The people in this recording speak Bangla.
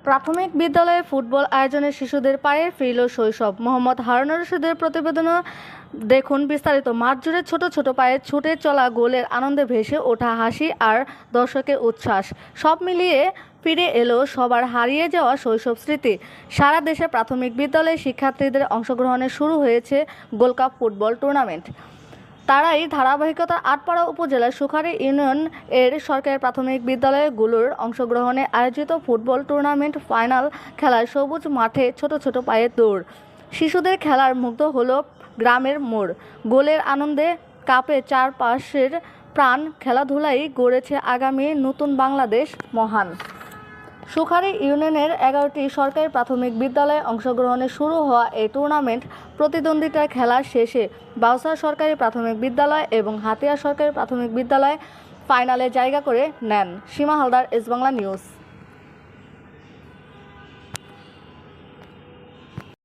প্রাথমিক বিদ্যালয়ে ফুটবল আয়োজনে শিশুদের পায়ে ফিরল শৈশব। মোহাম্মদ হারুনুর রশিদের প্রতিবেদনে দেখুন বিস্তারিত। মাঠ জুড়ে ছোট ছোট পায়ে ছুটে চলা, গোলের আনন্দে ভেসে ওঠা হাসি আর দর্শকের উচ্ছ্বাস, সব মিলিয়ে ফিরে এলো সবার হারিয়ে যাওয়া শৈশব স্মৃতি। সারা দেশে প্রাথমিক বিদ্যালয়ে শিক্ষার্থীদের অংশগ্রহণে শুরু হয়েছে গোল্ড কাপ ফুটবল টুর্নামেন্ট। তারাই ধারাবাহিকতার আটপাড়া উপজেলার সুখারী ইউনিয়ন এর সরকারি প্রাথমিক বিদ্যালয়গুলোর অংশগ্রহণে আয়োজিত ফুটবল টুর্নামেন্ট ফাইনাল খেলায় সবুজ মাঠে ছোট ছোট পায়ের দৌড়, শিশুদের খেলার মুগ্ধ হলো গ্রামের মোড়, গোলের আনন্দে কাঁপে চারপাশের প্রাণ। খেলাধুলাই গড়েছে আগামী নতুন বাংলাদেশ মহান। সুখারী ইউনিয়নের 11টি সরকারি প্রাথমিক বিদ্যালয়ে অংশগ্রহণে শুরু হওয়া এই টুর্নামেন্ট প্রতিদ্বন্দ্বিতার খেলা শেষে বাউসা সরকারি প্রাথমিক বিদ্যালয় এবং হাতিয়া সরকারি প্রাথমিক বিদ্যালয় ফাইনালে জায়গা করে নেন। সীমা হালদার, এস বাংলা নিউজ।